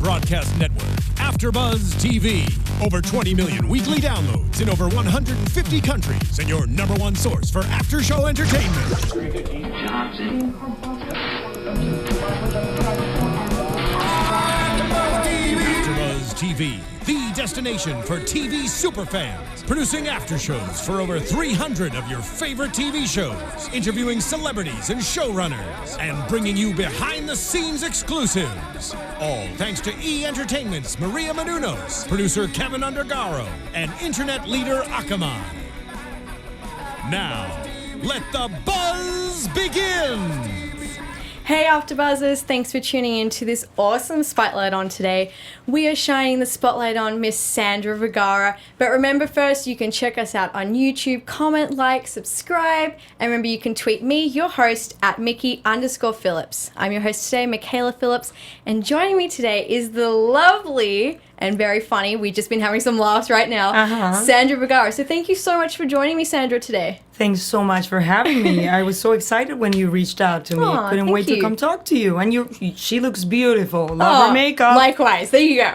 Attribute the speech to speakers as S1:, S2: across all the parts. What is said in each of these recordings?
S1: broadcast network, AFTERBUZZ TV. Over 20 million weekly downloads in over 150 countries, and your number one source for after-show entertainment. AFTERBUZZ TV, the destination for TV superfans, producing after shows for over 300 of your favorite TV shows, interviewing celebrities and showrunners, and bringing you behind-the-scenes exclusives. All thanks to E! Entertainment's Maria Menounos, producer Kevin Undergaro, and internet leader Akamai. Now, let the buzz begin!
S2: Hey AfterBuzzers, thanks for tuning in to this awesome spotlight on today. We are shining the spotlight on Miss Sandra Vergara, but remember first you can check us out on YouTube, comment, like, subscribe, and remember you can tweet me, your host, at Mickey_Phillips. I'm your host today, Mikaela Phillips, and joining me today is the lovely and very funny, we've just been having some laughs right now, Sandra Vergara. So thank you so much for joining me, Sandra, today.
S3: Thanks so much for having me. I was so excited when you reached out to me.
S2: Aw,
S3: Couldn't wait to come talk to you. And she looks beautiful. Love her makeup.
S2: Likewise. There you go.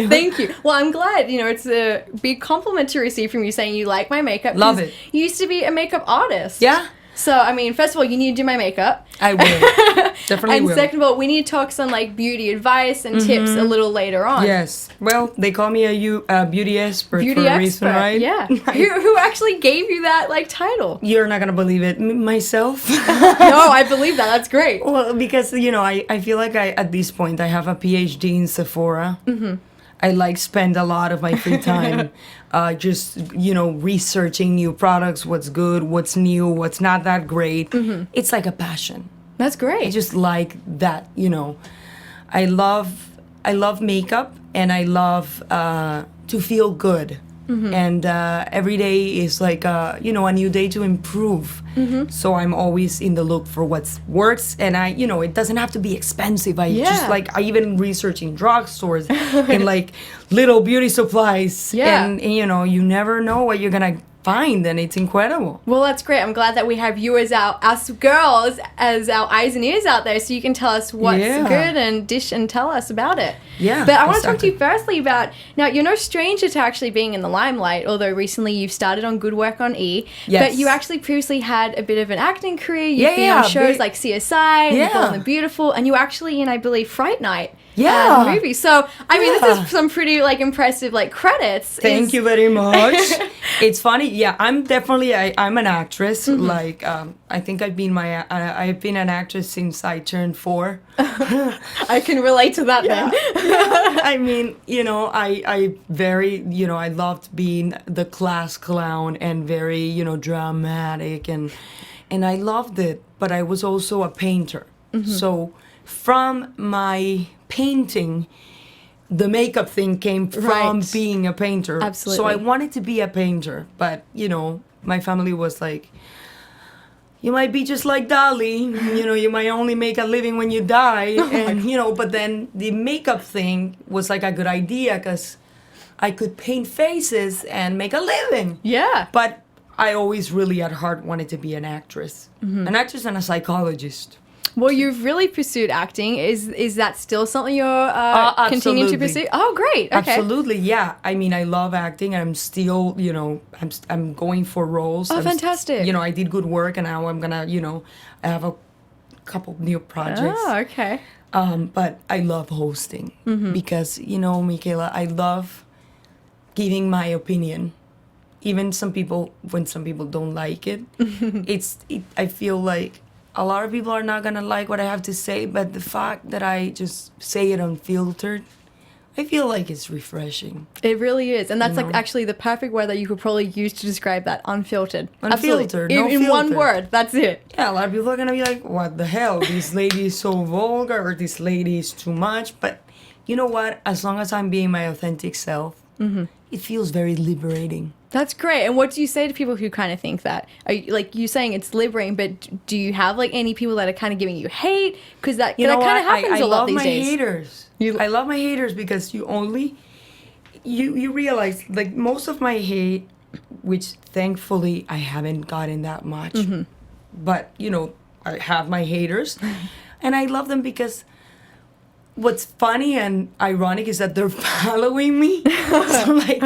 S2: Thank you. Well, I'm glad. You know, it's a big compliment to receive from you saying you like my makeup.
S3: Love it.
S2: You used to be a makeup artist.
S3: Yeah.
S2: So, I mean, first of all, you need to do my makeup.
S3: I will. Definitely will.
S2: And second of all, we need to talk some, like, beauty advice and tips a little later on.
S3: Yes. Well, they call me a beauty expert for a reason, right?
S2: Yeah. Who actually gave you that, like, title?
S3: You're not going to believe it. Myself.
S2: No, I believe that. That's great.
S3: Well, because, you know, I feel like at this point, I have a PhD in Sephora. I like spend a lot of my free time just, you know, researching new products, what's good, what's new, what's not that great. It's like a passion.
S2: That's great.
S3: I just like that, you know. I love makeup, and I love to feel good. And every day is like, you know, a new day to improve. So I'm always in the look for what works. And you know, it doesn't have to be expensive. I even researching drugstores and like little beauty supplies. And, you know, you never know what you're going to find, and it's incredible.
S2: Well, that's great. I'm glad that we have you as us girls as our eyes and ears out there, so you can tell us what's good and dish and tell us about it.
S3: Yeah.
S2: But I want to talk to you firstly about, now you're no stranger to actually being in the limelight, although recently you've started on Good Work on E.
S3: Yes.
S2: But you actually previously had a bit of an acting career. You've been on shows like CSI, and Beautiful and the Beautiful, and you actually in, I believe, Fright Night. Movie. So, I mean, this is some pretty, like, impressive, like, credits.
S3: Thank you very much. It's funny. Yeah, I'm definitely, I'm an actress. Like, I think I've been an actress since I turned 4.
S2: I can relate to that then.
S3: I mean, you know, I very, you know, I loved being the class clown and very, you know, dramatic, and I loved it, but I was also a painter. So from my painting, the makeup thing came from being a painter.
S2: Absolutely.
S3: So I wanted to be a painter, but, you know, my family was like, you might be just like Dolly, you know, you might only make a living when you die. And, you know, but then the makeup thing was like a good idea because I could paint faces and make a living.
S2: Yeah.
S3: But I always really at heart wanted to be an actress. An actress and a psychologist.
S2: Well, you've really pursued acting. Is that still something you're continuing to pursue? Oh, great. Okay.
S3: Absolutely, yeah. I mean, I love acting. I'm still, you know, I'm going for roles.
S2: Oh, fantastic.
S3: You know, I did Good Work, and now I'm gonna, you know, I have a couple new projects.
S2: Oh, okay.
S3: But I love hosting because, you know, Mikaela, I love giving my opinion. Even when some people don't like it, I feel like a lot of people are not gonna like what I have to say, but the fact that I just say it unfiltered, I feel like it's refreshing.
S2: It really is. And that's like actually the perfect word that you could probably use to describe that. Unfiltered.
S3: Unfiltered.
S2: In one word. That's it.
S3: Yeah, a lot of people are gonna be like, what the hell? This lady is so vulgar, or this lady is too much. But you know what? As long as I'm being my authentic self, it feels very liberating.
S2: That's great. And what do you say to people who kind of think that? Are you, like, you're saying it's liberating, but do you have, like, any people that are kind of giving you hate? Because that kind of happens a lot these days.
S3: I love my haters because you realize, like, most of my hate, which thankfully I haven't gotten that much, but, you know, I have my haters, and I love them because what's funny and ironic is that they're following me. So like,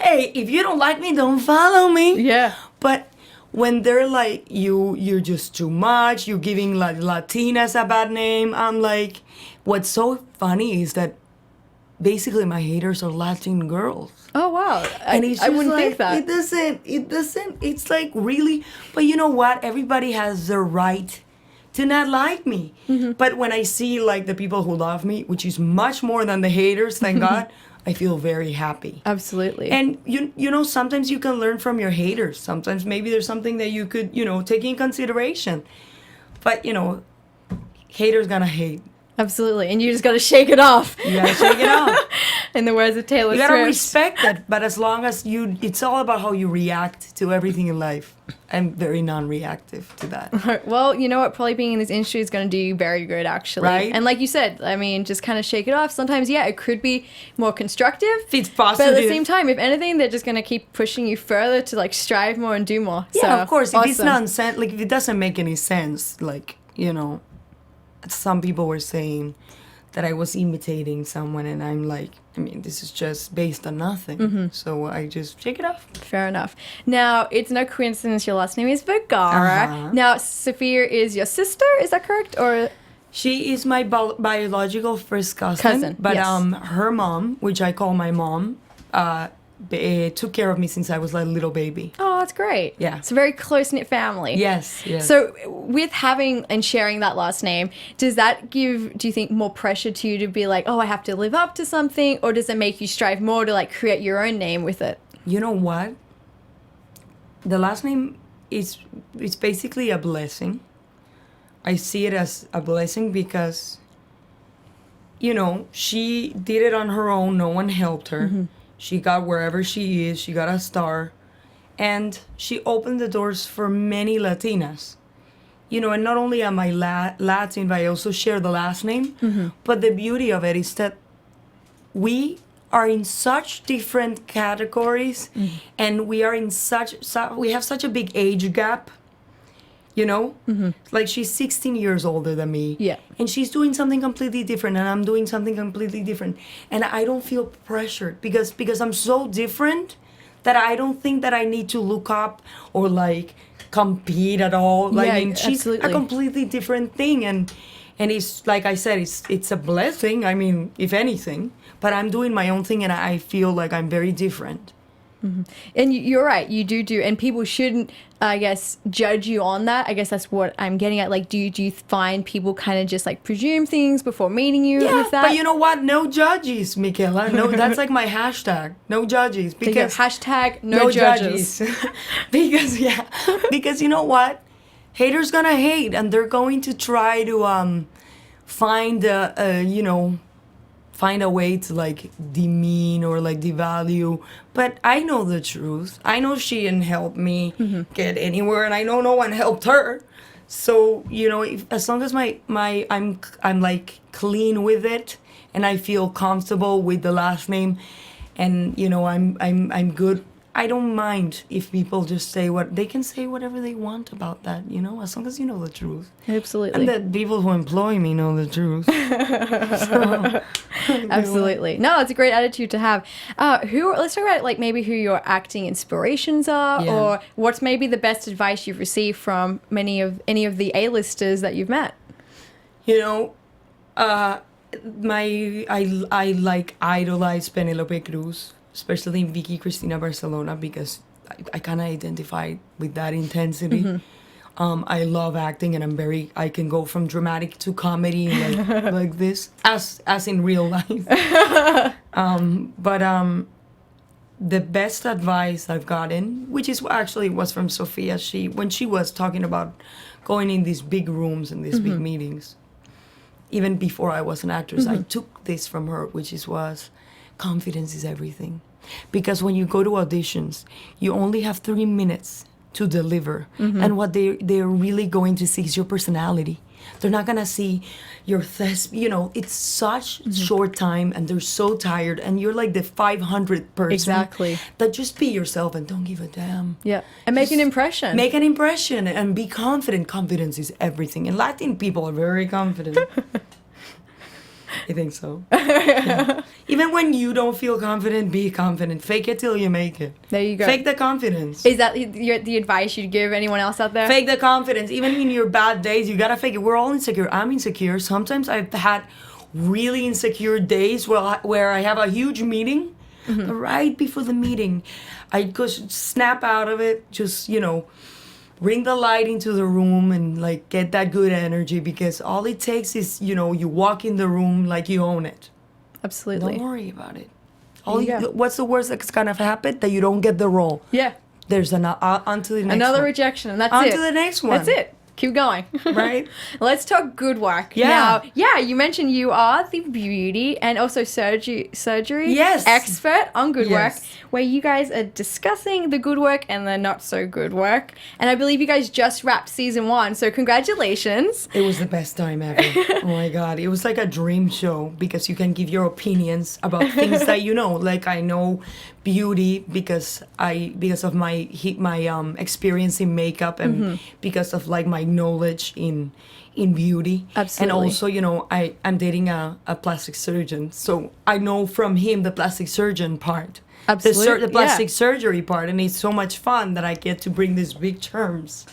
S3: hey, if you don't like me, don't follow me.
S2: Yeah.
S3: But when they're like, you're just too much, you're giving like Latinas a bad name, I'm like, what's so funny is that basically my haters are Latin girls.
S2: Oh wow.
S3: And it's
S2: I
S3: just
S2: wouldn't
S3: like,
S2: think that.
S3: it doesn't, it's like really, but you know what? Everybody has the right to not like me. But when I see like the people who love me, which is much more than the haters, thank God, I feel very happy.
S2: Absolutely.
S3: And you know, sometimes you can learn from your haters. Sometimes maybe there's something that you could, you know, take in consideration. But, you know, haters gonna hate.
S2: Absolutely. And you just got to shake it off.
S3: You gotta shake it off.
S2: In the words of Taylor
S3: You gotta
S2: Swift.
S3: respect it, but as long as it's all about how you react to everything in life. I'm very non-reactive to that.
S2: Well, you know what? Probably being in this industry is going to do you very good, actually.
S3: Right?
S2: And like you said, I mean, just kind of shake it off. Sometimes, yeah, it could be more constructive.
S3: If it's
S2: But
S3: positive.
S2: at the same time, if anything, they're just going to keep pushing you further to like strive more and do more.
S3: Yeah,
S2: So,
S3: of course. If it's
S2: awesome.
S3: nonsense, like if it doesn't make any sense, like, you know, some people were saying that I was imitating someone, and I'm like, I mean, this is just based on nothing. So I just shake it off.
S2: Fair enough. Now, it's no coincidence your last name is Vergara.
S3: Uh-huh.
S2: Now, Sophia is your sister, is that correct? Or
S3: She is my biological first cousin. But
S2: yes.
S3: her mom, which I call my mom, took care of me since I was like a little baby.
S2: oh, that's great.
S3: Yeah.
S2: It's a very close-knit family.
S3: Yes, yes.
S2: So, with having and sharing that last name, does that give, do you think, more pressure to you to be like, oh, I have to live up to something? Or does it make you strive more to like create your own name with it?
S3: You know what? The last name it's basically a blessing. I see it as a blessing because, you know, she did it on her own. No one helped her. She got wherever she is. She got a star. And she opened the doors for many Latinas. You know, and not only am I Latin, but I also share the last name. But the beauty of it is that we are in such different categories and we are in we have such a big age gap. You know, like she's 16 years older than me.
S2: Yeah.
S3: And she's doing something completely different and I'm doing something completely different. And I don't feel pressured because I'm so different that I don't think that I need to look up or like compete at all. Like,
S2: Yeah,
S3: I mean, she's
S2: absolutely.
S3: a completely different thing. And it's, like I said, it's a blessing. I mean, if anything, but I'm doing my own thing and I feel like I'm very different.
S2: And you're right, you do, and people shouldn't, I guess, judge you on that. I guess that's what I'm getting at. Like, do you find people kind of just like presume things before meeting you
S3: Yeah,
S2: with that?
S3: but you know what? No judges, Mikaela. No, that's like my hashtag. No judges.
S2: Because
S3: Because
S2: hashtag no judges.
S3: because you know what? Haters gonna hate, and they're going to try to find find a way to like demean or like devalue. But I know the truth. I know she didn't help me get anywhere, and I know no one helped her. So you know, as long as I'm like clean with it, and I feel comfortable with the last name, and you know I'm good. I don't mind if people just say they can say whatever they want about that, you know, as long as you know the truth.
S2: Absolutely.
S3: And the people who employ me know the truth.
S2: Absolutely. No, it's a great attitude to have. Let's talk about like maybe who your acting inspirations are,
S3: Yeah.
S2: or what's maybe the best advice you've received from any of the A-listers that you've met.
S3: You know, I like idolize Penelope Cruz, especially in Vicky Cristina Barcelona, because I kind of identify with that intensity. I love acting, and I can go from dramatic to comedy like this, as in real life. But the best advice I've gotten, which is actually was from Sophia, when she was talking about going in these big rooms and these big meetings, even before I was an actress, I took this from her, which was confidence is everything. Because when you go to auditions, you only have 3 minutes to deliver. And what they're really going to see is your personality. They're not going to see your you know, it's such short time and they're so tired and you're like the 500th person.
S2: Exactly.
S3: That just be yourself and don't give a damn.
S2: Yeah. And make an
S3: Just
S2: impression.
S3: Make an impression and be confident. Confidence is everything. And Latin people are very confident. I think so. Yeah. Even when you don't feel confident, be confident. Fake it till you make it.
S2: There you go.
S3: Fake the confidence.
S2: Is that the advice you'd give anyone else out there?
S3: Fake the confidence. Even in your bad days, you gotta fake it. We're all insecure. I'm insecure. Sometimes I've had really insecure days where I have a huge meeting. But right before the meeting, I just snap out of it. Just, bring the light into the room and like get that good energy, because all it takes is, you walk in the room like you own it.
S2: Absolutely.
S3: Don't worry about it.
S2: Go.
S3: What's the worst that's gonna happen? That you don't get the role.
S2: Yeah.
S3: There's on to the next
S2: Another
S3: one.
S2: rejection, and that's
S3: on
S2: it.
S3: to the next one.
S2: That's it. Keep going.
S3: Right?
S2: Let's talk good work.
S3: Yeah.
S2: Now, you mentioned you are the beauty and also surgery
S3: Yes.
S2: expert on good
S3: Yes.
S2: work, where you guys are discussing the good work and the not so good work. And I believe you guys just wrapped season 1, so congratulations.
S3: It was the best time ever. Oh my God. It was like a dream show, because you can give your opinions about things that you know. Like, I know beauty because of my experience in makeup, and because of like my knowledge in beauty.
S2: Absolutely.
S3: And also, I'm dating a plastic surgeon, so I know from him the plastic surgeon part.
S2: Absolutely,
S3: The plastic surgery part, and it's so much fun that I get to bring these big terms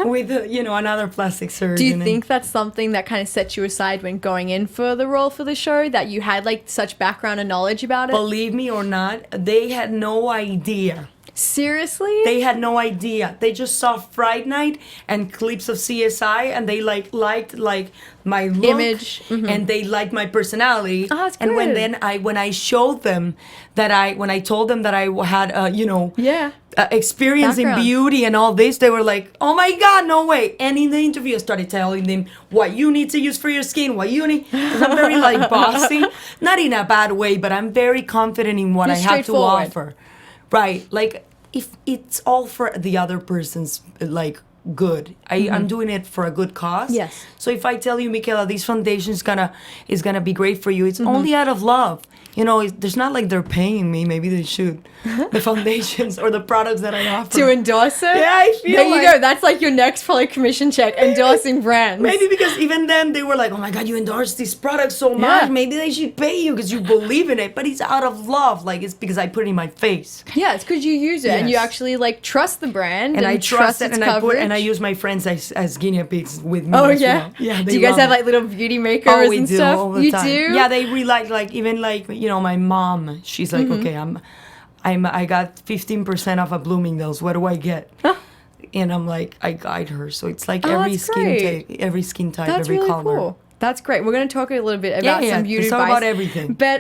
S3: with another plastic surgeon.
S2: Do you think that's something that kind of set you aside when going in for the role for the show, that you had like such background and knowledge about it?
S3: Believe me or not, they had no idea.
S2: Seriously?
S3: They had no idea. They just saw Fright Night and clips of CSI, and they liked my look,
S2: image,
S3: and they liked my personality.
S2: Oh, that's
S3: and when
S2: good.
S3: I showed them when I told them that I had experience in
S2: Background.
S3: beauty and all this, they were like, "Oh my God, no way!" And in the interview, I started telling them what you need to use for your skin, what you need. 'Cause I'm very like bossy, not in a bad way, but I'm very confident in what
S2: You're
S3: I have to
S2: straightforward.
S3: offer. Right, like if it's all for the other person's like good, I'm doing it for a good cause.
S2: Yes.
S3: So if I tell you, Mikaela, this foundation is gonna be great for you, it's only out of love. There's not like they're paying me. Maybe they should. The foundations or the products that I offer.
S2: To endorse it?
S3: Yeah, I feel
S2: there
S3: like-
S2: you go. That's like your next probably commission check, endorsing brands.
S3: Maybe because even then they were like, "Oh my God, you endorse these products so much.
S2: Yeah.
S3: Maybe they should pay you because you believe in it." But it's out of love. Like, it's because I put it in my face.
S2: Yeah, it's because you use it and you
S3: Yes.
S2: actually like trust the brand
S3: And I trust it,
S2: its
S3: and
S2: coverage.
S3: I use my friends as guinea pigs with me.
S2: Oh
S3: as
S2: yeah.
S3: well. Yeah.
S2: Do
S3: they
S2: you guys
S3: love
S2: have
S3: it.
S2: like little beauty makers
S3: Oh, we
S2: and
S3: do
S2: stuff?
S3: all the
S2: you
S3: time.
S2: do?
S3: Yeah, they really like even like my mom. She's like, okay, I got 15% off of Bloomingdale's. What do I get? And I'm like, I guide her, so it's like every
S2: that's
S3: skin
S2: great.
S3: type, every skin type,
S2: That's
S3: every
S2: really
S3: color.
S2: cool. That's great. We're going to talk a little bit about some beauty
S3: let's talk
S2: advice.
S3: about everything.
S2: But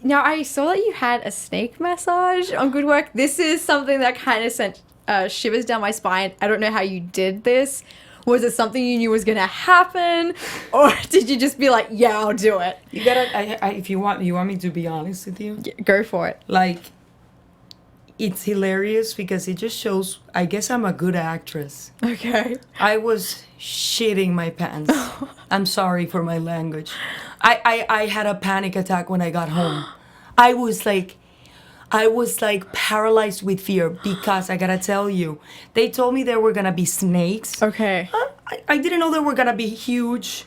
S2: now I saw that you had a snake massage on Good Work. This is something that kind of sent shivers down my spine. I don't know how you did this. Was it something you knew was going to happen? Or did you just be like, yeah, I'll do it?
S3: You gotta, if you want me to be honest with you,
S2: Go for it.
S3: like, it's hilarious because it just shows, I guess I'm a good actress.
S2: Okay.
S3: I was shitting my pants. I'm sorry for my language. I had a panic attack when I got home. I was like paralyzed with fear, because I gotta tell you, they told me there were gonna be snakes.
S2: Okay.
S3: I didn't know they were gonna be huge.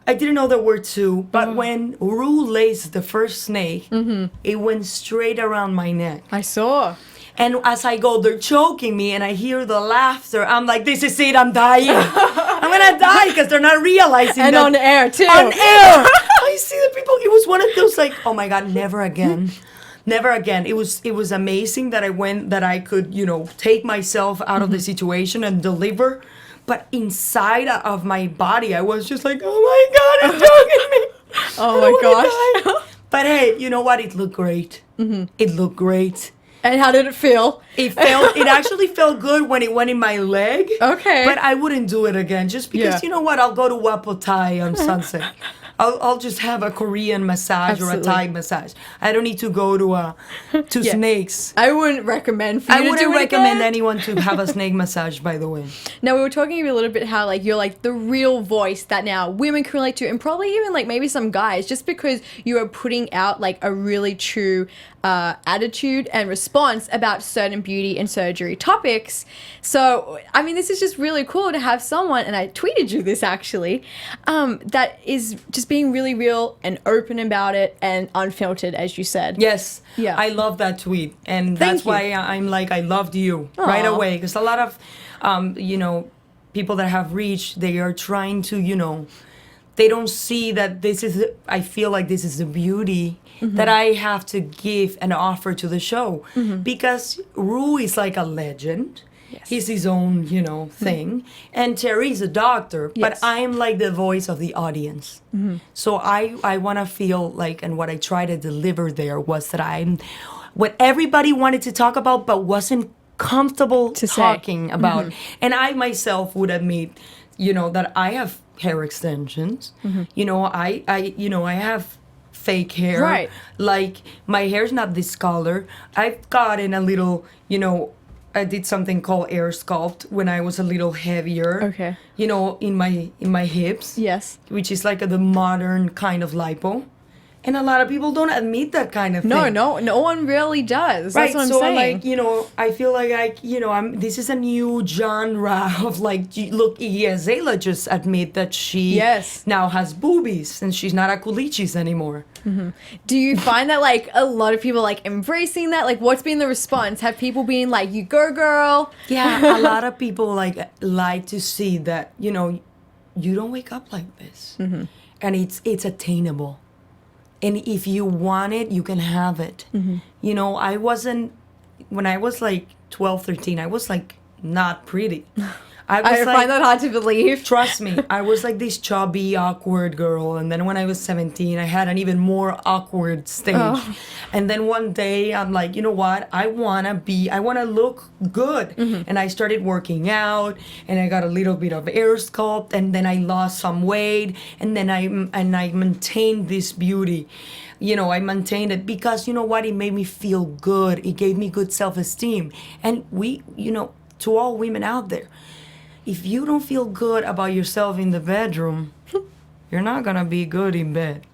S3: I didn't know there were two. But when Rue laced the first snake, it went straight around my neck.
S2: I saw.
S3: And as I go, they're choking me, and I hear the laughter. I'm like, this is it, I'm dying. I'm gonna die, because they're not realizing
S2: And
S3: that.
S2: on air, too.
S3: On air! I see the people, it was one of those like, oh my God, never again. Never again. It was amazing that I could, take myself out of the situation and deliver. But inside of my body, I was just like, oh my God, it's choking me.
S2: Oh
S3: I
S2: my
S3: don't wanna
S2: gosh.
S3: die. But hey, you know what? It looked great. It looked great.
S2: And how did it feel?
S3: It actually felt good when it went in my leg.
S2: Okay.
S3: But I wouldn't do it again, just because,
S2: Yeah.
S3: you know what? I'll go to Wapotai on Sunset. I'll just have a Korean massage or a
S2: Absolutely.
S3: Thai massage. I don't need to go to
S2: Yeah.
S3: snakes.
S2: I wouldn't recommend for you
S3: I
S2: to
S3: wouldn't
S2: do it
S3: recommend
S2: again.
S3: anyone to have a snake massage, by the way.
S2: Now, we were talking a little bit how, like, you're, like, the real voice that now women can relate to, and probably even, like, maybe some guys, just because you are putting out, like, a really true attitude and response about certain beauty and surgery topics. So, I mean, this is just really cool to have someone, and I tweeted you this actually, that is just being really real and open about it and unfiltered, as you said.
S3: Yes.
S2: Yeah.
S3: I love that tweet. And
S2: Thank
S3: that's
S2: you.
S3: why I'm like, I loved you right away. Because a lot of, people that have reached, they are trying to, they don't see that this is, I feel like this is the beauty that I have to give and offer to the show. Because Rue is like a legend.
S2: Yes.
S3: He's his own, thing. And Terry's a doctor, but
S2: Yes.
S3: I'm like the voice of the audience. So I want to feel like, and what I try to deliver there was that I'm what everybody wanted to talk about, but wasn't comfortable
S2: To say.
S3: talking about. And I myself would admit, that I have hair extensions. I have fake hair.
S2: Right.
S3: Like, my hair's not this color. I've gotten a little, I did something called air sculpt when I was a little heavier.
S2: Okay.
S3: In my hips.
S2: Yes.
S3: Which is like the modern kind of lipo. And a lot of people don't admit that kind of thing.
S2: No one really does.
S3: Right,
S2: That's what I'm
S3: so
S2: saying.
S3: I feel like this is a new genre of look, Azalea just admit that she
S2: Yes.
S3: now has boobies and she's not a culichis anymore.
S2: Do you find that a lot of people embracing that? What's been the response? Have people been like, "You go, girl"?
S3: Yeah, a lot of people like to see that you don't wake up like this, and it's attainable. And if you want it, you can have it. I wasn't, when I was 12, 13, I was not pretty.
S2: I find that hard to believe.
S3: Trust me, I was this chubby, awkward girl. And then when I was 17, I had an even more awkward stage.
S2: Oh.
S3: And then one day I'm like, you know what? I want to look good. And I started working out and I got a little bit of air sculpt and then I lost some weight and then I maintained this beauty. I maintained it because you know what? It made me feel good. It gave me good self-esteem. And to all women out there, if you don't feel good about yourself in the bedroom, you're not gonna be good in bed.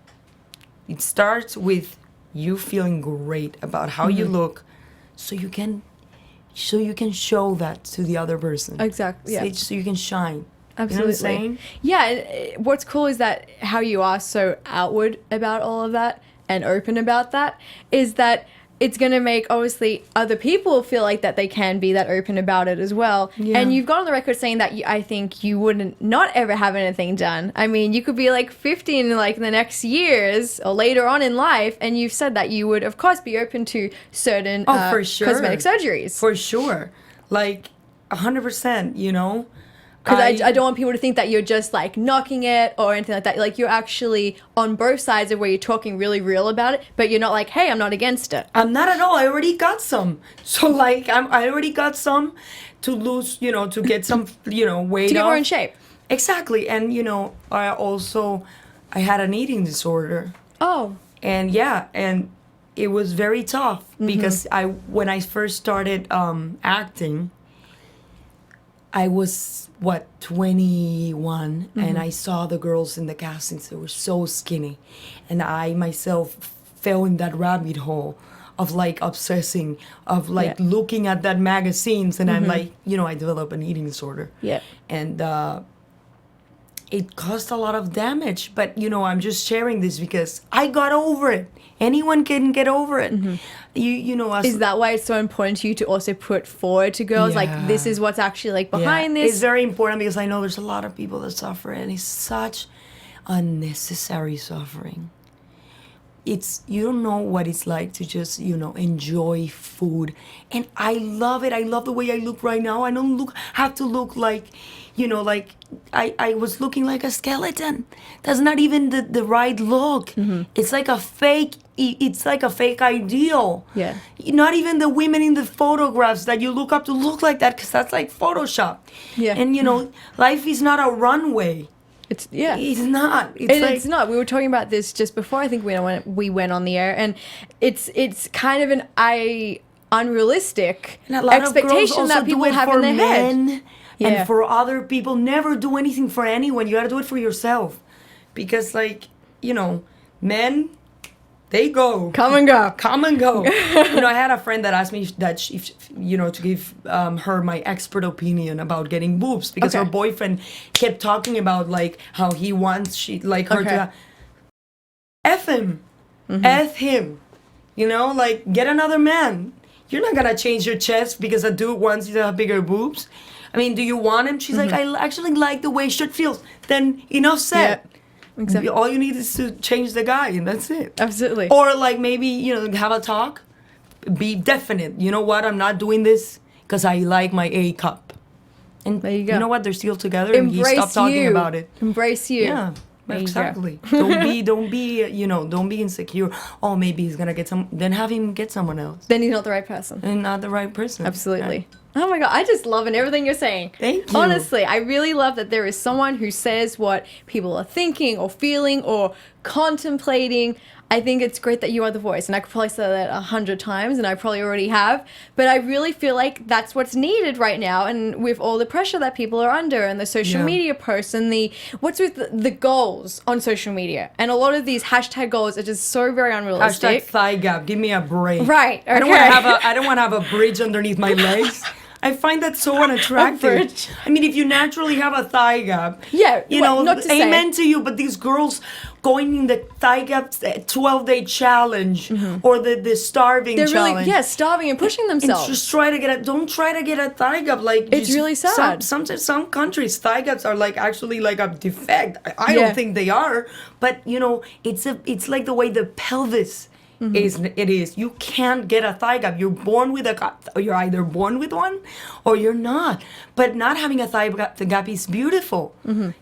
S3: It starts with you feeling great about how you look, so you can show that to the other person.
S2: Exactly. Yeah.
S3: So you can shine.
S2: Absolutely.
S3: You know what I'm saying?
S2: Yeah. And what's cool is that how you are so outward about all of that and open about that is that it's going to make, obviously, other people feel like that they can be that open about it as well.
S3: Yeah.
S2: And you've gone on the record saying that I think you wouldn't not ever have anything done. I mean, you could be 50 in the next years or later on in life, and you've said that you would, of course, be open to certain
S3: for sure.
S2: cosmetic surgeries.
S3: For sure. 100%,
S2: Because I don't want people to think that you're just knocking it or anything like that. You're actually on both sides of where you're talking really real about it, but you're not hey, I'm not against it.
S3: I'm not at all. I already got some. So I already got some to lose, to get some, weight
S2: To get more
S3: off.
S2: in shape.
S3: Exactly. And, I had an eating disorder.
S2: Oh.
S3: And and it was very tough because when I first started acting, I was 21 and I saw the girls in the castings. They were so skinny, and I myself fell in that rabbit hole of obsessing, of looking at that magazines, and I'm I developed an eating disorder.
S2: Yeah.
S3: And it caused a lot of damage, but I'm just sharing this because I got over it. Anyone can get over it.
S2: Is that why it's so important to you to also put forward to girls this is what's actually behind this?
S3: It's very important because I know there's a lot of people that suffer, and it's such unnecessary suffering. You don't know what it's like to just enjoy food, and I love it. I love the way I look right now. I don't have to look I was looking like a skeleton. That's not even the right look. It's like a fake. It's like a fake ideal.
S2: Yeah.
S3: Not even the women in the photographs that you look up to look like that, because that's Photoshop.
S2: Yeah.
S3: And life is not a runway.
S2: It's
S3: not.
S2: It's not. We were talking about this just before. I think we went on the air, and it's kind of an unrealistic
S3: and a lot
S2: expectation
S3: of
S2: that people have in their head.
S3: And for other people, never do anything for anyone. You gotta do it for yourself, because men, they go.
S2: Come and go.
S3: Come and go. I had a friend that asked me that to give her my expert opinion about getting boobs because her boyfriend kept talking about like how he wants her to F him. F him. Like get another man. You're not gonna change your chest because a dude wants you to have bigger boobs. I mean, do you want him? She's like, I actually like the way shirt feels. Then enough said. Yeah, exactly. All you need is to change the guy, and that's it.
S2: Absolutely.
S3: Or like maybe have a talk. Be definite. You know what? I'm not doing this because I like my A cup. And
S2: there you go.
S3: You know what? They're still together, and he stopped talking about it.
S2: Embrace you.
S3: Yeah. Exactly. Don't be insecure. Oh, maybe he's gonna get then have him get someone else.
S2: Then he's not the right person.
S3: And not the right person.
S2: Absolutely.
S3: Right.
S2: Oh my God, I just love everything you're saying.
S3: Thank you.
S2: Honestly, I really love that there is someone who says what people are thinking or feeling or contemplating. I think it's great that you are the voice, and I could probably say that 100 times, and I probably already have, but I really feel like that's what's needed right now, and with all the pressure that people are under, and the social media posts, and what's with the goals on social media, and a lot of these hashtag goals are just so very unrealistic.
S3: Hashtag thigh gap, give me a break.
S2: Right, okay.
S3: I don't want to have a bridge underneath my legs. I find that so unattractive. I mean, if you naturally have a thigh gap, amen to you. But these girls going in the thigh gap 12-day challenge or the starving challenge.
S2: Really, starving and pushing themselves.
S3: And just don't try to get a thigh gap. Like
S2: it's really sad.
S3: Some countries thigh gaps are like actually like a defect. I don't think they are, but it's like the way the pelvis. Is you can't get a thigh gap. You're born with you're either born with one or you're not. But not having a thigh gap is beautiful.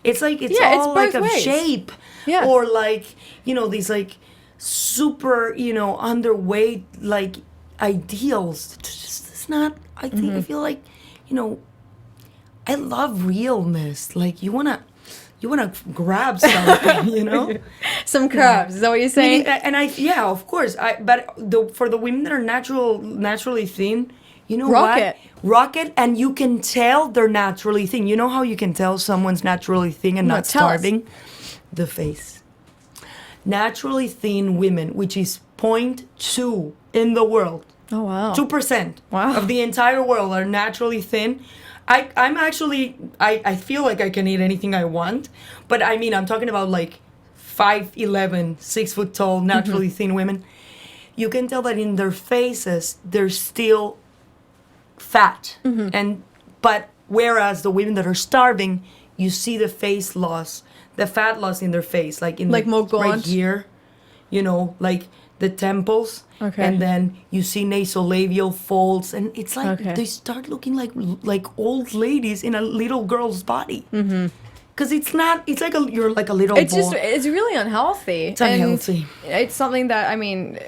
S3: It's like it's all like a shape or like these like super underweight like ideals. It's not. I think I feel like I love realness. Like you wanna grab something,
S2: Some curves, is that what you're saying?
S3: Of course. For the women that are naturally thin, rock it, and you can tell they're naturally thin. You know how you can tell someone's naturally thin and not starving? The face. Naturally thin women, which is 0.2 in the world.
S2: Oh wow.
S3: 2% of the entire world are naturally thin. I feel like I can eat anything I want, but I mean, I'm talking about like 5'11", 6 foot tall, naturally thin women. You can tell that in their faces, they're still fat. But whereas the women that are starving, you see the face loss, the fat loss in their face, like
S2: more gaunt?
S3: Right here, like the temples. Okay. And then you see nasolabial folds, and it's like they start looking like old ladies in a little girl's body. Because it's like you're like a little boy.
S2: It's really unhealthy.
S3: It's unhealthy.
S2: And it's something that, I mean,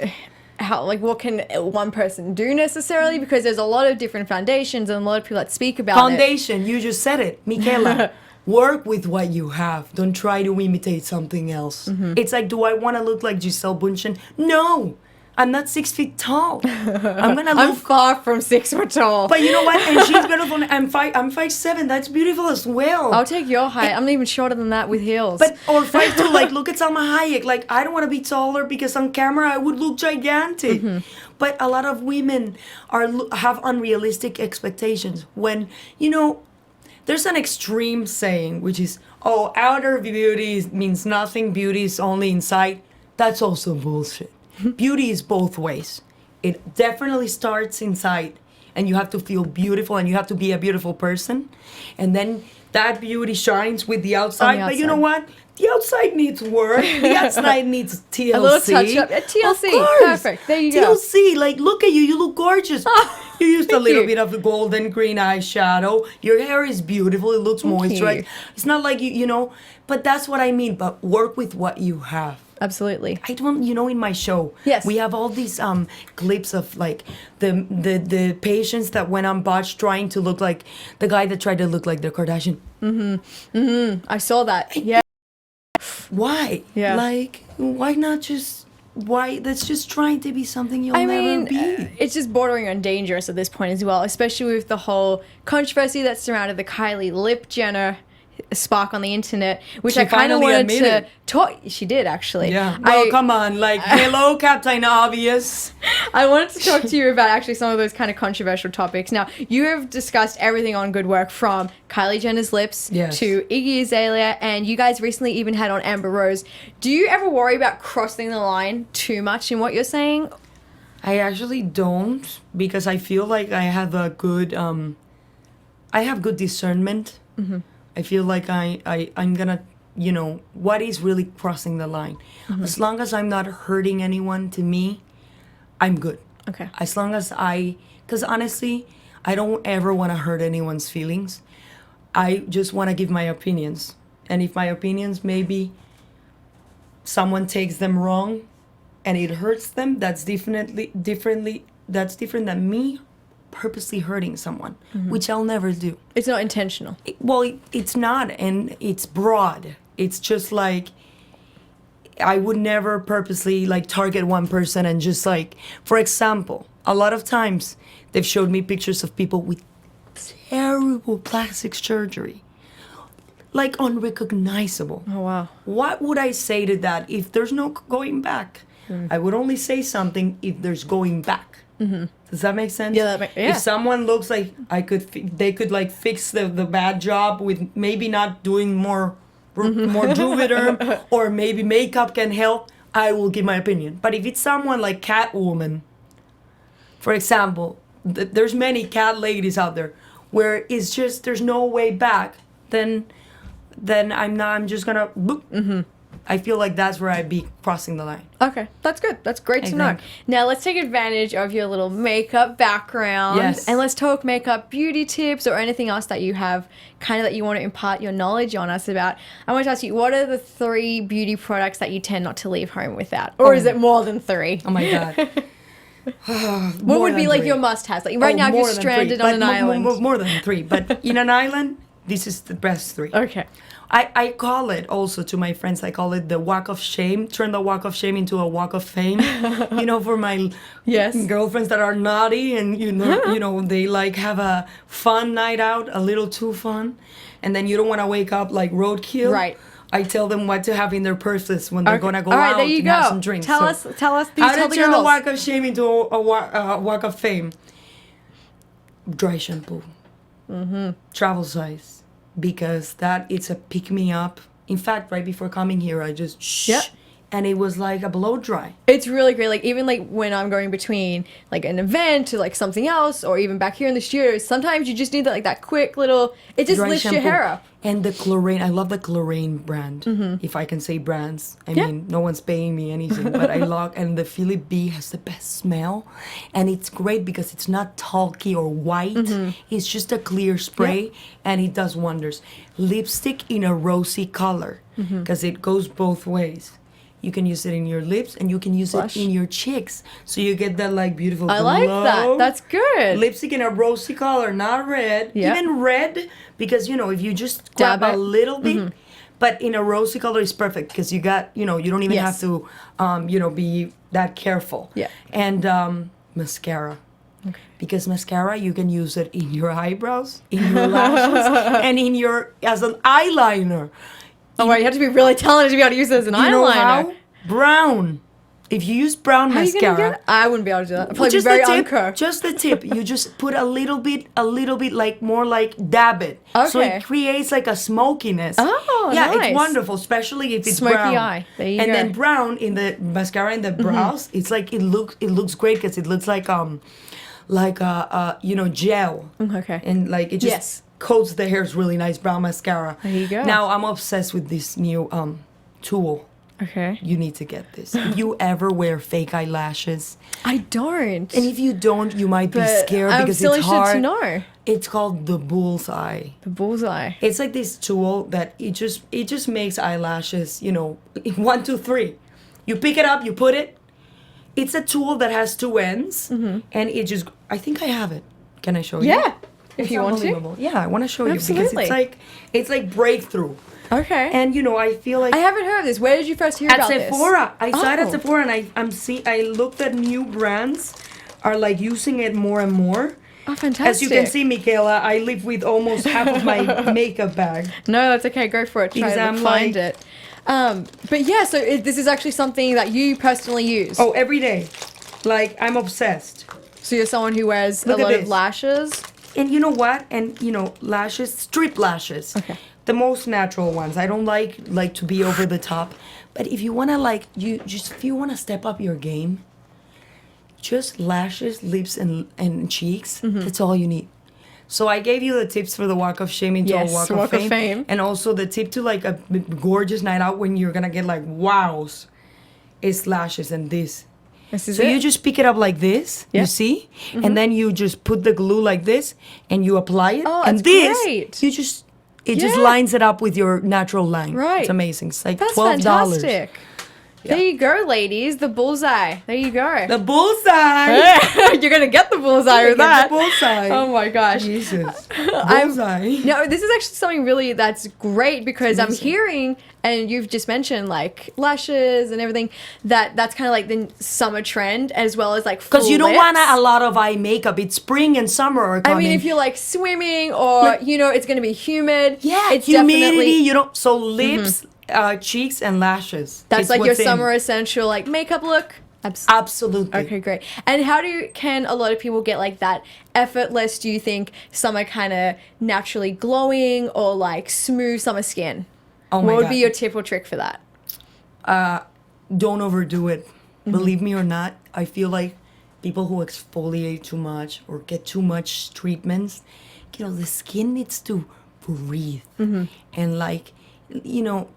S2: what can one person do necessarily? Because there's a lot of different foundations and a lot of people that speak about
S3: Foundation, you just said it, Mikaela. Work with what you have. Don't try to imitate something else. It's like, do I want to look like Giselle Bundchen? No. I'm not 6 feet tall. I'm
S2: far from 6 foot tall.
S3: But you know what? And she's beautiful. I'm 5'7". That's beautiful as well.
S2: I'll take your height. I'm even shorter than that with heels.
S3: Or 5'2". Like, look at Salma Hayek. Like, I don't want to be taller because on camera I would look gigantic. But a lot of women have unrealistic expectations. When there's an extreme saying which is, outer beauty means nothing. Beauty is only inside. That's also bullshit. Beauty is both ways. It definitely starts inside, and you have to feel beautiful, and you have to be a beautiful person, and then that beauty shines with the outside. But you know what? The outside needs work. The outside needs TLC.
S2: A little touch up. TLC. Perfect. There you go.
S3: TLC. Like, look at you. You look gorgeous. You used a little bit of the golden green eyeshadow. Your hair is beautiful. It looks moisturized. It's not like but that's what I mean. But work with what you have.
S2: Absolutely.
S3: I don't, in my show, we have all these clips of like the patients that went on botch trying to look like the guy that tried to look like the Kardashian.
S2: I saw that. Yeah.
S3: Why?
S2: Yeah.
S3: Like, why not just? Why? That's just trying to be something you'll never be.
S2: It's just bordering on dangerous at this point as well, especially with the whole controversy that surrounded the Kylie Lip Jenner spark on the internet, which
S3: She
S2: I kind of
S3: finally
S2: wanted to
S3: admitted.
S2: talk. She did actually.
S3: Yeah. Well, come on. Like, hello, Captain Obvious.
S2: I wanted to talk to you about actually some of those kind of controversial topics. Now, you have discussed everything on Good Work from Kylie Jenner's lips
S3: Yes.
S2: to Iggy Azalea, and you guys recently even had on Amber Rose. Do you ever worry about crossing the line too much in what you're saying?
S3: I actually don't, because I feel like I have a good I have good discernment. I feel like I'm gonna, you know, what is really crossing the line. As long as I'm not hurting anyone, to me, I'm good.
S2: Okay.
S3: As long as because honestly, I don't ever want to hurt anyone's feelings. I just want to give my opinions, and if my opinions maybe someone takes them wrong and it hurts them, that's that's different than me purposely hurting someone, which I'll never do.
S2: It's not intentional.
S3: It's not, and it's broad. It's just like I would never purposely like target one person and just like, for example, a lot of times they've showed me pictures of people with terrible plastic surgery, like unrecognizable.
S2: Oh, wow.
S3: What would I say to that if there's no going back? I would only say something if there's going back. Does that make sense?
S2: Yeah,
S3: If someone looks like they could like fix the bad job with maybe not doing more Juvederm or maybe makeup can help, I will give my opinion. But if it's someone like Catwoman, for example, there's many cat ladies out there where it's just there's no way back, then I'm just gonna boop. I feel like that's where I'd be crossing the line.
S2: Okay, that's good. That's great to know.
S3: think.
S2: Now let's take advantage of your little makeup background.
S3: Yes.
S2: And let's talk makeup beauty tips or anything else that you have kind of that you want to impart your knowledge on us about. I want to ask you, what are the 3 beauty products that you tend not to leave home without? Or is it more than 3?
S3: Oh my God.
S2: What would be like your must-haves? Like right now if you're stranded on an island.
S3: More than 3. But in an island, this is the best 3.
S2: Okay.
S3: I call it also to my friends, I call it the walk of shame. Turn the walk of shame into a walk of fame. You know, for my girlfriends that are naughty and you know they like have a fun night out, a little too fun, and then you don't want to wake up like roadkill.
S2: Right.
S3: I tell them what to have in their purses when they're gonna go
S2: All right,
S3: out
S2: there you
S3: and
S2: go.
S3: have some drinks.
S2: Tell us.
S3: How
S2: Tell
S3: to
S2: the
S3: turn the
S2: girls.
S3: walk of shame into a walk of fame? Dry shampoo. Travel size. Because that it's a pick me up. In fact, right before coming here, I just and it was like a blow dry.
S2: It's really great. Like even like when I'm going between like an event to like something else, or even back here in the studio, sometimes you just need that like that quick little. It just
S3: Dry
S2: lifts your
S3: shampoo.
S2: hair up.
S3: And the Chlorine, I love the Chlorine brand. If I can say brands, I mean no one's paying me anything, but I love. And the Philip B has the best smell, and it's great because it's not talky or white. It's just a clear spray, and it does wonders. Lipstick in a rosy color, because it goes both ways. You can use it in your lips, and you can use
S2: Blush.
S3: it in your cheeks, so you get that like beautiful.
S2: I like that.
S3: glow.
S2: That's good.
S3: Lipstick in a rosy color, not red.
S2: Yeah.
S3: Even red, because you know if you just grab
S2: Dab
S3: a
S2: it.
S3: little bit, but in a rosy color is perfect because you got you don't even have to be that careful.
S2: Yeah.
S3: And mascara. Okay. Because mascara you can use it in your eyebrows, in your lashes, and in your as an eyeliner.
S2: Oh, right, you have to be really talented to be able to use it as an eyeliner.
S3: You know how? Brown. If you use brown
S2: How are you gonna
S3: mascara.
S2: get it? I wouldn't be able to do that. I'd probably be
S3: Just
S2: very
S3: the tip,
S2: uncurved.
S3: just the tip. You just put a little bit, like more like dab it. So
S2: Okay.
S3: it creates like a smokiness.
S2: Oh,
S3: yeah,
S2: nice.
S3: it's wonderful, especially if it's
S2: Smoky
S3: brown.
S2: eye. There you
S3: and
S2: go.
S3: then brown in the mascara in the brows. It's like it looks great because it looks like gel.
S2: Okay.
S3: And like it just
S2: Yes.
S3: coats the hairs really nice. Brown mascara.
S2: There you go.
S3: Now I'm obsessed with this new tool.
S2: Okay.
S3: You need to get this. If you ever wear fake eyelashes,
S2: I don't.
S3: and if you don't, you might be
S2: But
S3: scared
S2: I'm
S3: because
S2: still
S3: it's
S2: interested
S3: hard.
S2: to know.
S3: It's called the bullseye.
S2: The bullseye.
S3: It's like this tool that it just makes eyelashes, 1, 2, 3. You pick it up, you put it. It's a tool that has 2 ends, and it just. I think I have it. Can I show you?
S2: Yeah. If
S3: It's
S2: you want to.
S3: unbelievable. Yeah, I want to show you
S2: Absolutely.
S3: because it's like breakthrough.
S2: Okay.
S3: And I feel like
S2: I haven't heard of this. Where did you first hear
S3: at
S2: about
S3: Sephora. I saw it
S2: Oh.
S3: at Sephora, and I looked at new brands are like using it more and more,
S2: Oh, fantastic.
S3: As you can see, Mikaela, I live with almost half of my makeup bag.
S2: No, that's okay. Go for it. Try to find it. But yeah, so this is actually something that you personally use.
S3: Oh, every day. Like, I'm obsessed.
S2: So you're someone who wears a lot of lashes?
S3: And you know what? And, you know, lashes, strip lashes.
S2: Okay.
S3: The most natural ones. I don't like to be over the top. But if you want to, like, if you want to step up your game, just lashes, lips, and cheeks. That's all you need. So I gave you the tips for the walk of shame into a walk of fame. And also the tip to, like, a gorgeous night out when you're going to get, like, wows is lashes and this. So you just pick it up like this, you see? And then you just put the glue like this and you apply it.
S2: Oh,
S3: and
S2: that's
S3: this,
S2: great.
S3: you just, it just lines it up with your natural line.
S2: Right.
S3: It's amazing. It's like
S2: That's
S3: $12.
S2: fantastic.
S3: Yeah.
S2: There you go, ladies. The bullseye. There you go.
S3: The bullseye.
S2: You're going to get the bullseye with that.
S3: The bullseye.
S2: Oh my gosh.
S3: Jesus. Bullseye.
S2: No, this is actually something really that's great because I'm hearing, and you've just mentioned like lashes and everything, that's kind of like the summer trend as well as like full
S3: Because you don't
S2: lips.
S3: want a lot of eye makeup. It's spring and summer are coming.
S2: I mean, if you're like swimming or, you know, it's going to be humid.
S3: yeah,
S2: it's
S3: humidity,
S2: definitely,
S3: you don't, so lips, cheeks, and lashes.
S2: that's
S3: It's
S2: like your
S3: what's in.
S2: summer essential like makeup look.
S3: Absolutely.
S2: Okay, great. And how can a lot of people get like that effortless, do you think, summer kind of naturally glowing or like smooth summer skin?
S3: Oh my
S2: What would
S3: God.
S2: be your tip or trick for that?
S3: Don't overdo it. Believe me or not, I feel like people who exfoliate too much or get too much treatments, you know, the skin needs to breathe. And like, you know,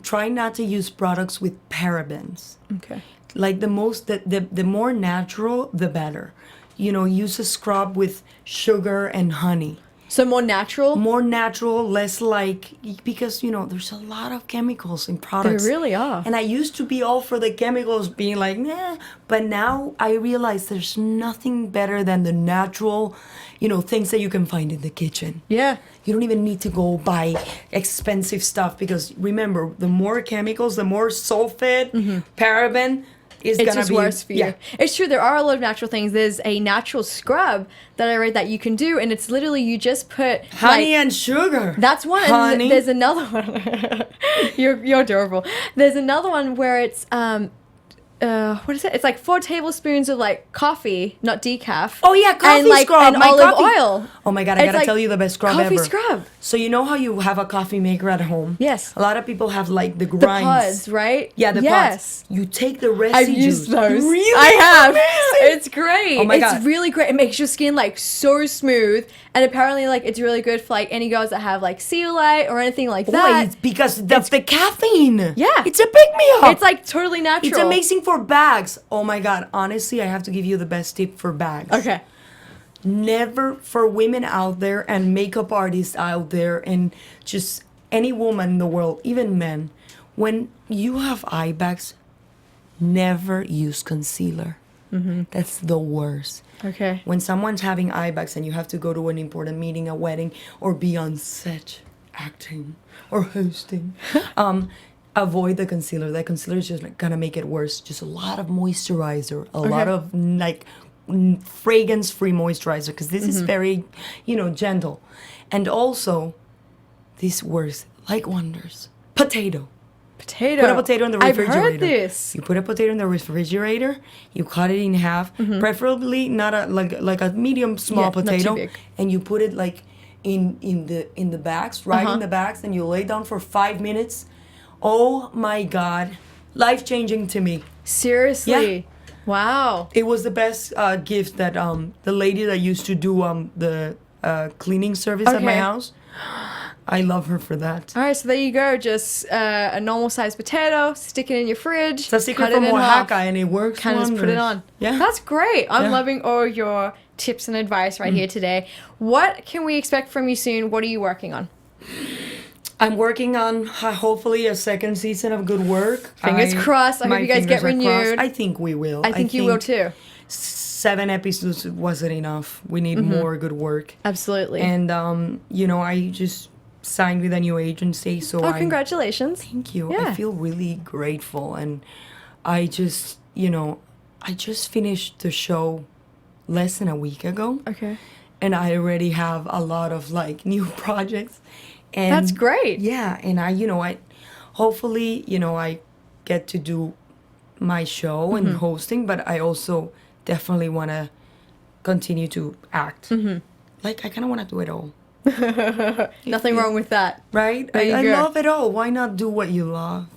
S3: try not to use products with parabens.
S2: Okay.
S3: Like the more natural, the better. You know, use a scrub with sugar and honey.
S2: So more natural?
S3: More natural, less like, because, you know, there's a lot of chemicals in products.
S2: There really are.
S3: And I used to be all for the chemicals being like, nah. But now I realize there's nothing better than the natural, you know, things that you can find in the kitchen.
S2: Yeah.
S3: You don't even need to go buy expensive stuff because remember, the more chemicals, the more sulfate, paraben, it's
S2: It's
S3: gonna
S2: just
S3: be
S2: worse for you. It's true, there are a lot of natural things. There's a natural scrub that I read that you can do, and it's literally you just put
S3: honey and sugar.
S2: That's one.
S3: Honey.
S2: And there's another one. You're adorable. There's another one where it's what is it? It's like 4 tablespoons of like coffee, not decaf.
S3: Oh yeah, coffee
S2: and like
S3: scrub.
S2: and
S3: My
S2: olive
S3: coffee.
S2: oil.
S3: Oh my God, I
S2: It's
S3: gotta
S2: like
S3: tell you the best scrub
S2: coffee
S3: ever.
S2: scrub.
S3: So you know how you have a coffee maker at home?
S2: Yes.
S3: A lot of people have like the
S2: The
S3: grinds.
S2: pods, right?
S3: Yeah, the
S2: yes.
S3: pods. You take the residues.
S2: I've used those.
S3: Really?
S2: I have.
S3: Amazing.
S2: It's great.
S3: Oh my
S2: it's
S3: God.
S2: really great. It makes your skin like so smooth, and apparently like it's really good for like any girls that have like cellulite or anything like that.
S3: Why? It's because of the caffeine.
S2: Yeah.
S3: It's a pick-me-up.
S2: It's like totally natural.
S3: It's amazing for bags. Oh my God. Honestly, I have to give you the best tip for bags.
S2: Okay.
S3: Never, for women out there and makeup artists out there and just any woman in the world, even men, when you have eye bags, never use concealer. That's the worst.
S2: Okay.
S3: When someone's having eye bags and you have to go to an important meeting, a wedding, or be on set acting or hosting, avoid the concealer. That concealer is just like, gonna make it worse. Just a lot of moisturizer, a lot of like fragrance-free moisturizer, because this is very, you know, gentle. And also, this works like wonders. Potato.
S2: Potato.
S3: Put a potato in the refrigerator.
S2: I've heard this.
S3: You put a potato in the refrigerator. You cut it in half, preferably not a like a medium small
S2: Yeah, not too
S3: potato,
S2: big.
S3: and you put it like in the bags, right in the bags, and you lay down for 5 minutes. Oh my God, life changing to me.
S2: Seriously.
S3: Yeah.
S2: Wow.
S3: It was the best gift that the lady that used to do the cleaning service at my
S2: Okay.
S3: house. I love her for that.
S2: All right, so there you go. Just a normal sized potato, stick it in your fridge.
S3: It's a secret
S2: cut it
S3: from
S2: in
S3: Oaxaca,
S2: half,
S3: and it works.
S2: kind of just put it on.
S3: Yeah.
S2: That's great. I'm
S3: Yeah.
S2: loving all your tips and advice right here today. What can we expect from you soon? What are you working on?
S3: I'm working on hopefully a second season of Good Work.
S2: Fingers crossed. I hope
S3: my
S2: you guys get
S3: fingers are crossed.
S2: renewed.
S3: I think we will.
S2: I think you will too.
S3: 7 episodes wasn't enough. We need more Good Work.
S2: Absolutely.
S3: And you know, I just signed with a new agency, so
S2: Congratulations.
S3: Thank you.
S2: Yeah.
S3: I feel really grateful, and I just, you know, I just finished the show less than a week ago.
S2: Okay.
S3: and I already have a lot of like new projects. And
S2: That's great.
S3: Yeah, and I hopefully, I get to do my show and hosting, but I also definitely want to continue to act. Like, I kind of want to do it all.
S2: Nothing wrong with that.
S3: Right?
S2: There
S3: I
S2: you go.
S3: love it all. Why not do what you love?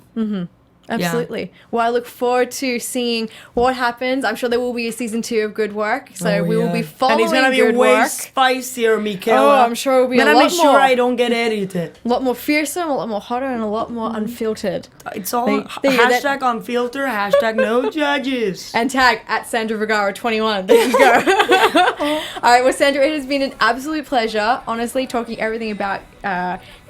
S2: Absolutely. Well, I look forward to seeing what happens. I'm sure there will be a season 2 of Good Work, so we will be following
S3: and it's gonna be
S2: Good
S3: way
S2: Work.
S3: spicier, Mikaela.
S2: Oh, I'm sure it'll be
S3: Better
S2: a lot
S3: make sure
S2: more.
S3: I don't get edited.
S2: A lot more fearsome, a lot more hotter, and a lot more unfiltered.
S3: It's all
S2: There you go,
S3: hashtag unfilter, hashtag no judges.
S2: And tag at Sandra Vergara 21. There you go. All right, well, Sandra, it has been an absolute pleasure, honestly, talking everything about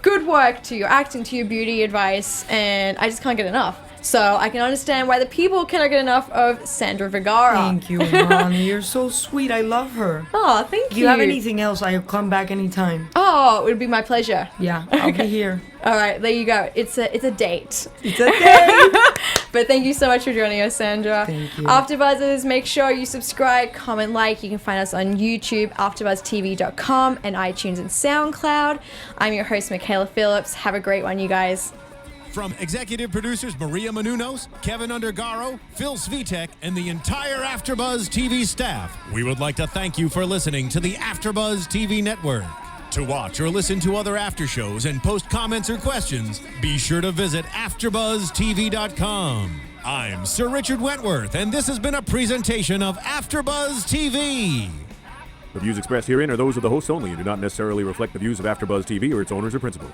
S2: Good Work, to your acting, to your beauty advice, and I just can't get enough. So I can understand why the people cannot get enough of Sandra Vergara.
S3: Thank you, Mom. You're so sweet. I love her.
S2: Oh, thank
S3: If
S2: you.
S3: you have anything else, I'll come back anytime.
S2: Oh, it would be my pleasure.
S3: Yeah, I'll be here.
S2: All right, there you go. It's a date.
S3: It's a day.
S2: But thank you so much for joining us, Sandra.
S3: Thank you.
S2: AfterBuzzers, make sure you subscribe, comment, like. You can find us on YouTube, AfterBuzzTV.com, and iTunes and SoundCloud. I'm your host, Mikaela Phillips. Have a great one, you guys.
S1: From executive producers Maria Menounos, Kevin Undergaro, Phil Svitek, and the entire AfterBuzz TV staff, we would like to thank you for listening to the AfterBuzz TV network. To watch or listen to other after shows and post comments or questions, be sure to visit AfterBuzzTV.com. I'm Sir Richard Wentworth, and this has been a presentation of AfterBuzz TV.
S4: The views expressed herein are those of the hosts only and do not necessarily reflect the views of AfterBuzz TV or its owners or principals.